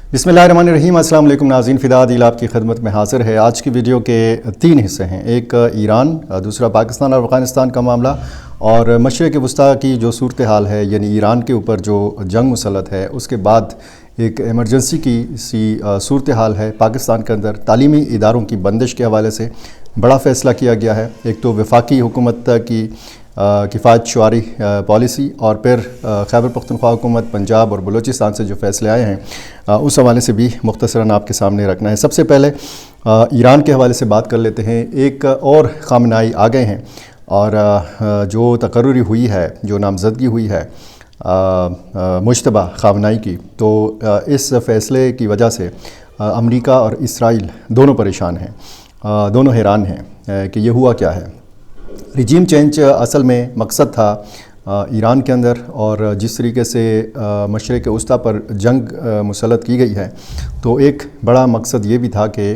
बिस्मिल्लाहिर्रहमानिर्रहीम। अस्सलाम वालेकुम नाज़रीन, फ़िदा दिल आपकी खिदमत में हाज़िर है। आज की वीडियो के 3 हिस्से हैं। एक ईरान, दूसरा पाकिस्तान और अफ़ग़ानिस्तान का मामला, और मशरिक़ वस्ता की जो सूरत हाल है, यानी ईरान के ऊपर जो जंग मुसल्लत है, उसके बाद एक एमरजेंसी की सी सूरत हाल है पाकिस्तान के अंदर। तालीमी इदारों की बंदिश के हवाले से बड़ा फ़ैसला किया गया है। एक तो वफाकी हुकूमत की किफ़ायत शुआरी पॉलिसी, और फिर खैबर पख्तूनख्वा हुकूमत पंजाब और बलूचिस्तान से जो फ़ैसले आए हैं उस हवाले से भी मुख्तसरन आपके सामने रखना है। सबसे पहले ईरान के हवाले से बात कर लेते हैं। एक और ख़ामनेई आ गए हैं, और जो तकर्रुरी हुई है, जो नामज़दगी हुई है मुश्तबा ख़ामनेई की, तो इस फ़ैसले की वजह से अमेरिका और इसराइल दोनों परेशान हैं, दोनों हैरान हैं कि ये हुआ क्या है। रिजीम चेंज असल में मकसद था ईरान के अंदर, और जिस तरीके से मशरिक़ वस्ता पर जंग मुसल्लत की गई है, तो एक बड़ा मकसद ये भी था कि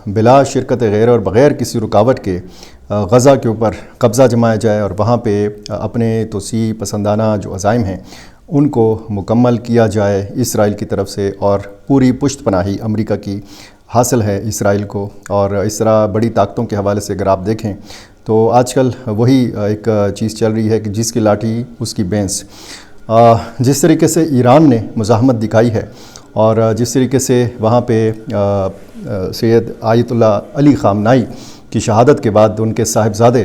बिला शिरकत गैर और बग़ैर किसी रुकावट के गज़ा के ऊपर कब्ज़ा जमाया जाए, और वहाँ पे अपने तोसी पसंदाना जो अज़ाइम हैं उनको मुकम्मल किया जाए इसराइल की तरफ से, और पूरी पुश्त पनाही अमेरिका की हासिल है इसराइल को। और इस तरह बड़ी ताकतों के हवाले से अगर आप देखें तो आजकल वही एक चीज़ चल रही है कि जिसकी लाठी उसकी बेंस। जिस तरीके से ईरान ने मुज़ाहमत दिखाई है, और जिस तरीके से वहाँ पे सैयद आयतुल्लाह अली ख़ामनेई की शहादत के बाद उनके साहिबज़ादे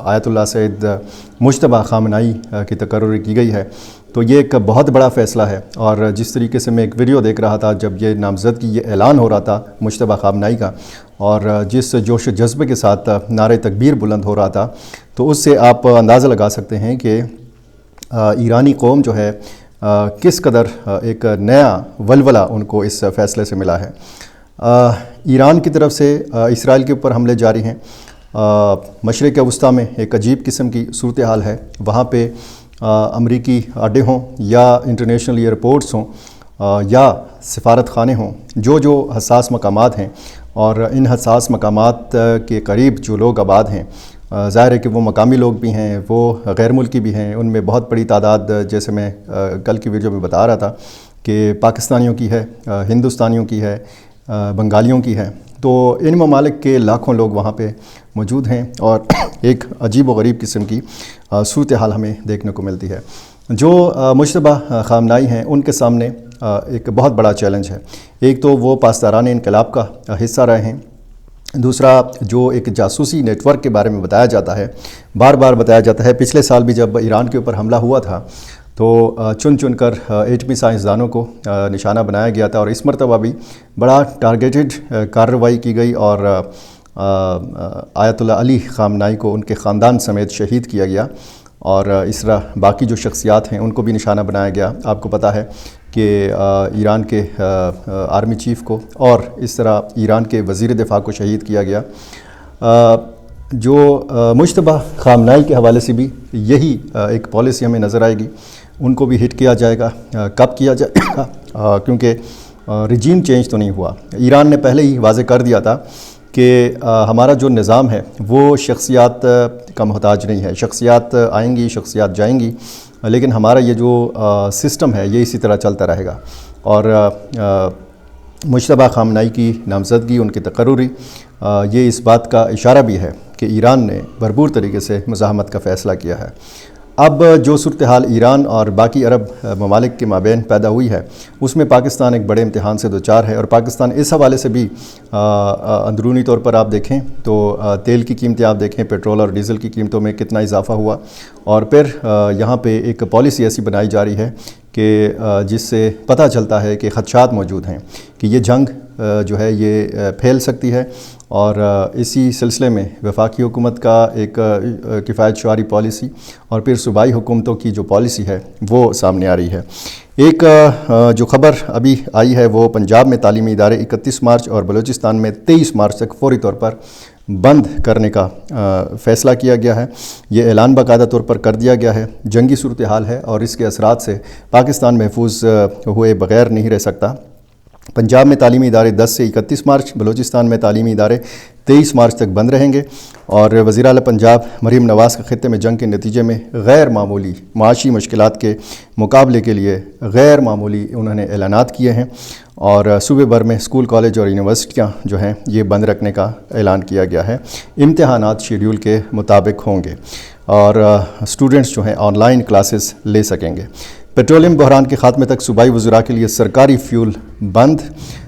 आयतुल्लाह सैयद मुज्तबा ख़ामनेई की तकर्रुरी की गई है, तो ये एक बहुत बड़ा फ़ैसला है। और जिस तरीके से मैं एक वीडियो देख रहा था जब ये नामज़दगी ये ऐलान हो रहा था मुज्तबा ख़ामनेई का, और जिस जोश जज्बे के साथ नारे तकबीर बुलंद हो रहा था, तो उससे आप अंदाज़ा लगा सकते हैं कि ईरानी कौम जो है किस कदर एक नया वलवला उनको इस फ़ैसले से मिला है। ईरान की तरफ से इसराइल के ऊपर हमले जारी हैं। मशरिक़ वस्ता में एक अजीब किस्म की सूरत हाल है। वहाँ पे अमरीकी अड्डे हों या इंटरनेशनल एयरपोर्ट्स हों या सफारत खाने हों, जो हसास मकामात हैं, और इन हसास मकामात के करीब जो लोग आबाद हैं, ज़ाहिर है कि वो मकामी लोग भी हैं, वो गैर मुल्की भी हैं। उनमें बहुत बड़ी तादाद, जैसे मैं कल की वीडियो में बता रहा था, कि पाकिस्तानियों की है, हिंदुस्तानियों की है, बंगालियों की है। तो इन ममालिक के लाखों लोग वहाँ पे मौजूद हैं, और एक अजीब व गरीब किस्म की सूरत हाल हमें देखने को मिलती है। जो मुज्तबा ख़ामनेई हैं उनके सामने एक बहुत बड़ा चैलेंज है। एक तो वो पासदारान इनकलाब का हिस्सा रहे हैं, दूसरा जो एक जासूसी नेटवर्क के बारे में बताया जाता है, बार बार बताया जाता है। पिछले साल भी जब ईरान के ऊपर हमला हुआ था तो चुन चुन कर एटमी साइंसदानों को निशाना बनाया गया था, और इस मरतबा भी बड़ा टारगेटेड कार्रवाई की गई, और आयतुल्लाह अली ख़ामनेई को उनके ख़ानदान समेत शहीद किया गया, और इस तरह बाकी जो शख्सियात हैं उनको भी निशाना बनाया गया। आपको पता है कि ईरान के आर्मी चीफ़ को, और इस तरह ईरान के वज़ीर दिफ़ा को शहीद किया गया। जो मुज्तबा ख़ामनेई के हवाले से भी यही एक पॉलिसी हमें नज़र आएगी। उनको भी हिट किया जाएगा। कब किया जाएगा? क्योंकि रिजीम चेंज तो नहीं हुआ। ईरान ने पहले ही वाज़े कर दिया था कि हमारा जो निज़ाम है वो शख्सियात का मोहताज नहीं है। शख्सियात आएंगी, शख्सियात जाएंगी, लेकिन हमारा ये जो सिस्टम है ये इसी तरह चलता रहेगा। और मुज्तबा ख़ामनेई की नामज़दगी, उनकी तकर्रुरी, ये इस बात का इशारा भी है कि ईरान ने भरपूर तरीके से मुज़ाहमत का फ़ैसला किया है। अब जो सूरत हाल ईरान और बाकी अरब ममालिक के माबैन पैदा हुई है, उसमें पाकिस्तान एक बड़े इम्तिहान से दोचार है। और पाकिस्तान इस हवाले से भी अंदरूनी तौर पर आप देखें तो तेल की कीमतें आप देखें, पेट्रोल और डीज़ल की कीमतों में कितना इजाफ़ा हुआ, और फिर यहाँ पे एक पॉलिसी ऐसी बनाई जा रही है कि जिससे पता चलता है कि ख़दशात मौजूद हैं कि ये जंग जो है ये फैल सकती है। और इसी सिलसिले में वफाकी हुकूमत का एक किफ़ायत शुआरी पॉलिसी, और फिर सूबाई हुकूमतों की जो पॉलिसी है वो सामने आ रही है। एक जो ख़बर अभी आई है वो पंजाब में तालीमी इदारे 31 मार्च और बलूचिस्तान में 23 मार्च तक फ़ौरी तौर पर बंद करने का फ़ैसला किया गया है। ये ऐलान बाकायदा तौर पर कर दिया गया है। जंगी सूरत हाल है, और इसके असरात से पाकिस्तान महफूज हुए बग़ैर नहीं रह सकता। पंजाब में तालीमी इदारे 10 से 31 मार्च, बलूचिस्तान में तालीमी इदारे 23 मार्च तक बंद रहेंगे। और वज़ीर आला पंजाब मरीम नवाज़ का खित्ते में जंग के नतीजे में गैर मामूली माशी मुश्किलात के मुकाबले के लिए गैर मामूली उन्होंने ऐलानात किए हैं। और सूबे भर में स्कूल, कॉलेज और यूनिवर्सिटियाँ जो हैं ये बंद रखने का ऐलान किया गया है। इम्तिहानात शेड्यूल के मुताबिक होंगे और स्टूडेंट्स जो हैं ऑनलाइन क्लासेस ले सकेंगे। पेट्रोलियम बहरान के खात्मे तक सूबाई वज़रा के लिए सरकारी फ्यूल बंद।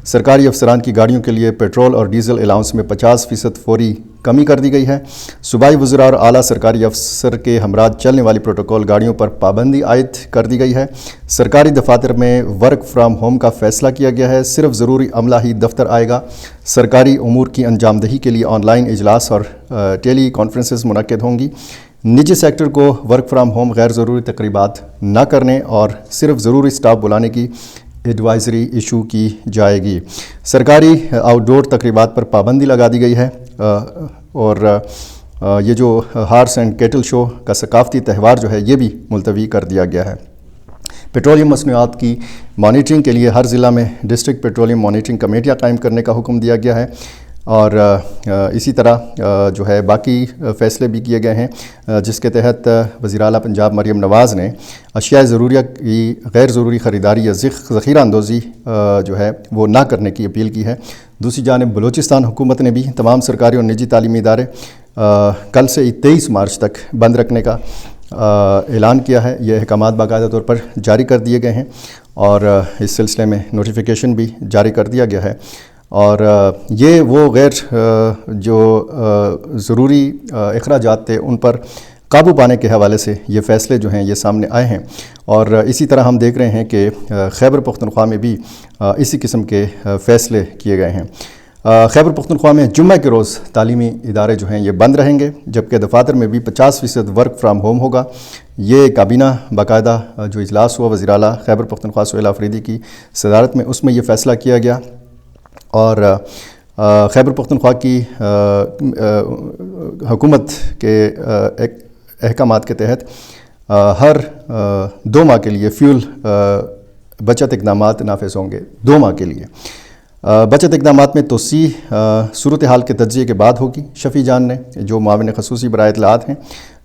सरकारी अफसरान की गाड़ियों के लिए पेट्रोल और डीज़ल अलाउंस में 50% फौरी कमी कर दी गई है। सूबाई वज़रा और आला सरकारी अफसर के हमराज चलने वाली प्रोटोकॉल गाड़ियों पर पाबंदी आयद कर दी गई है। सरकारी दफातर में वर्क फ्राम होम का फ़ैसला किया गया है। सिर्फ ज़रूरी अमला ही दफ्तर आएगा। सरकारी उमूर की अंजामदही के लिए ऑनलाइन इजलास और टेली कॉन्फ्रेंसेस मुनक्किद होंगी। निजी सेक्टर को वर्क फ्राम होम गैर ज़रूरी तकरीबात न करने और सिर्फ ज़रूरी स्टाफ बुलाने की एडवाइज़री इशू की जाएगी। सरकारी आउटडोर तकरीबात पर पाबंदी लगा दी गई है। और ये जो हार्स एंड कैटल शो का सकाफ़ती त्यौहार जो है ये भी मुलतवी कर दिया गया है। पेट्रोलियम मसनूआत की मॉनिटरिंग के लिए हर ज़िला में डिस्ट्रिक्ट पेट्रोलियम मॉनिटरिंग कमेटियाँ कायम करने का हुक्म दिया गया है। और इसी तरह जो है बाकी फ़ैसले भी किए गए हैं, जिसके तहत वज़ीर आला पंजाब मरीम नवाज़ ने अशिया ज़रूरिया की गैर ज़रूरी ख़रीदारी या ज़ख़ीरा अंदोज़ी जो है वो ना करने की अपील की है। दूसरी जानिब बलूचिस्तान हुकूमत ने भी तमाम सरकारी और निजी तालीमी इदारे कल से 23 मार्च तक बंद रखने का ऐलान किया है। ये अहकामात बाकायदा तौर पर जारी कर दिए गए हैं और इस सिलसिले में नोटिफिकेशन भी जारी कर दिया गया है। और ये वो गैर जो ज़रूरी अखराजात थे उन पर काबू पाने के हवाले से ये फ़ैसले जो हैं ये सामने आए हैं। और इसी तरह हम देख रहे हैं कि खैबर पख्तूनख्वा में भी इसी किस्म के फ़ैसले किए गए हैं। खैबर पख्तूनख्वा में जुम्मे के रोज़ तालीमी इदारे जो हैं ये बंद रहेंगे, जबकि दफातर में भी 50% वर्क फ्राम होम होगा। ये काबीना बाकायदा जो इजलास हुआ वज़ीर आला खैबर पख्तूनख्वा सुहेल आफरीदी की सदारत में, उसमें ये फ़ैसला किया गया। और खैबर पख्तूनख्वा की हुकूमत के अहकामात के तहत हर 2 माह के लिए फ्यूल बचत इक़दामात नाफिज़ होंगे। 2 माह के लिए बचत इक़दामात में तोसी सूरत हाल के तज्ज़िये के बाद होगी। शफ़ी जान ने जो माविन ख़ुसूसी बराए इत्तलाआत हैं,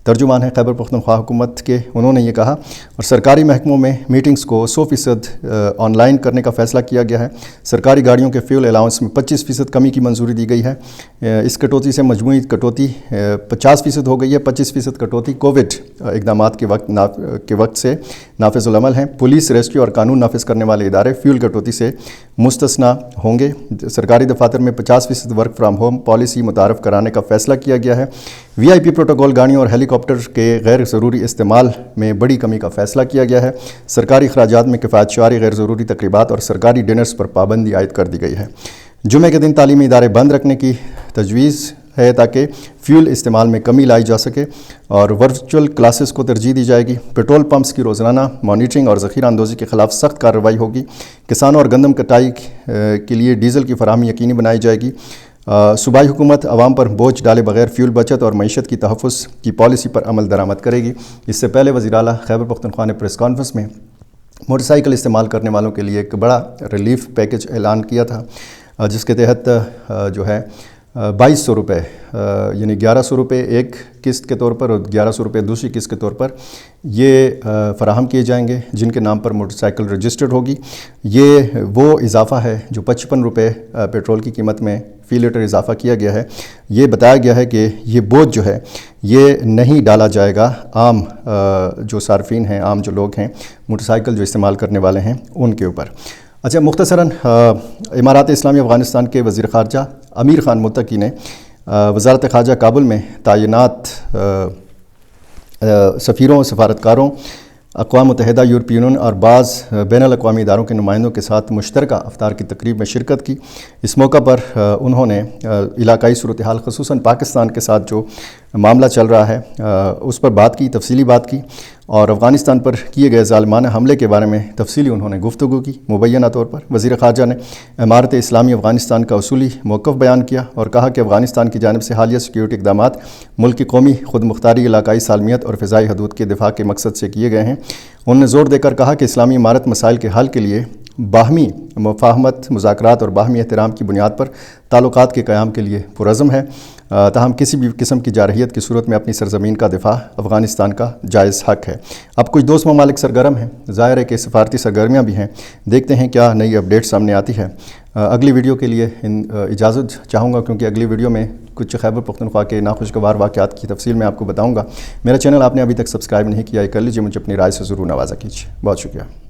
तर्जुमान है खैबर पख्तूनख्वा हुकूमत के, उन्होंने ये कहा। और सरकारी महकमों में मीटिंग्स को 100% ऑनलाइन करने का फ़ैसला किया गया है। सरकारी गाड़ियों के फ्यूल अलाउंस में 25% कमी की मंजूरी दी गई है। इस कटौती से मजमूई कटौती 50% हो गई है। 25% कटौती कोविड इक़दामात के वक्त से नाफिज़ुल अमल हैं। पुलिस, रेस्क्यू और कानून नाफिज़ करने वाले इदारे फ्यूल कटौती से मुस्तस्ना होंगे। सरकारी दफातर में 50% वर्क फ्राम होम पॉलिसी मुतारफ़ कराने का फ़ैसला किया गया है। VIP प्रोटोकॉल गाड़ियों और हेलीकॉप्टर के गैर ज़रूरी इस्तेमाल में बड़ी कमी का फ़ैसला किया गया है। सरकारी अखराजात में किफ़ायतशारी, गैर ज़रूरी तकरीबात और सरकारी डिनर्स पर पाबंदी आयद कर दी गई है। जुमे के दिन तालीमी इदारे बंद रखने की तजवीज़ है ताकि फ्यूल इस्तेमाल में कमी लाई जा सके और वर्चुअल क्लासेस को तरजीह दी जाएगी। पेट्रोल पंप्स की रोज़ाना मॉनिटरिंग और ज़ख़ीरा अंदोज़ी के ख़िलाफ़ सख्त कार्रवाई होगी। किसानों और गंदम कटाई के लिए डीज़ल की फराहमी यकीनी बनाई जाएगी। सूबाई हुकूमत आवाम पर बोझ डाले बगैर फ्यूल बचत और मईशत की तहफ़्फ़ुज़ की पॉलिसी पर अमल दरामद करेगी। इससे पहले वज़ीर आला खैबर पख्तूनख्वा ने प्रेस कॉन्फ्रेंस में मोटरसाइकिल इस्तेमाल करने वालों के लिए एक बड़ा रिलीफ़ पैकेज ऐलान किया था, जिसके तहत जो है 2200 रुपये यानी 1100 रुपये एक किस्त के तौर पर और 1100 रुपये दूसरी किस्त के तौर पर ये फ़राहम किए जाएंगे जिनके नाम पर मोटरसाइकिल रजिस्टर्ड होगी। ये वो इजाफ़ा है जो 55 रुपये पेट्रोल की कीमत में फ़ी लीटर इजाफ़ा किया गया है। ये बताया गया है कि ये बोझ जो है ये नहीं डाला जाएगा आम जो सार्फिन हैं, आम जो लोग हैं मोटरसाइकिल जो इस्तेमाल करने वाले हैं उनके ऊपर। अच्छा, मुख्तसरन इमारात इस्लामी अफ़ग़ानिस्तान के वज़ीर ख़ारजा अमीर ख़ान मुत्तकी ने वज़ारत ख़ारजा काबुल में तैनात सफ़ीरों, सफ़ारतकारों, अक़वाम मुत्तहिदा, यूरोपीय यूनियन और बाज़ बैनुल अक़वामी इदारों के नुमाइंदों के साथ मुश्तरका अफ्तार की तकरीब में शिरकत की। इस मौका पर उन्होंने इलाकाई सूरत हाल ख़ुसूसन पाकिस्तान के साथ जो मामला चल रहा है उस पर बात की, तफसीली बात की और अफ़ग़ानिस्तान पर किए गए ज़ालिमाना हमले के बारे में तफसीली उन्होंने गुफ्तगू की। मुबैना तौर पर वज़ीर ख़ारजा ने इमारत इस्लामी अफ़ग़ानिस्तान का उसूली मौक़िफ़ बयान किया और कहा कि अफ़ग़ानिस्तान की जानिब से हालिया सिक्योरिटी इक़दामात मुल्क की कौमी खुद मुख्तारी, इलाकाई सालमियत और फ़िज़ाई हदूद के दिफ़ा के मकसद से किए गए हैं। उन्होंने ज़ोर देकर कहा कि इस्लामी इमारत मसाइल के हल के लिए باہمی مفاہمت، مذاکرات اور باہمی احترام کی بنیاد پر تعلقات کے قیام کے لیے پرعزم ہے، تاہم کسی بھی قسم کی جارحیت کی صورت میں اپنی سرزمین کا دفاع افغانستان کا جائز حق ہے۔ اب کچھ دوست ممالک سرگرم ہیں، ظاہر ہے کہ سفارتی سرگرمیاں بھی ہیں، دیکھتے ہیں کیا نئی اپڈیٹ سامنے آتی ہے۔ اگلی ویڈیو کے لیے اجازت چاہوں گا، کیونکہ اگلی ویڈیو میں کچھ خیبر پختونخوا کے ناخوشگوار واقعات کی تفصیل میں آپ کو بتاؤں گا۔ میرا چینل آپ نے ابھی تک سبسکرائب نہیں کیا ہے، کر لیجیے، مجھے اپنی رائے سے ضرور نوازا کیجیے۔ بہت شکریہ۔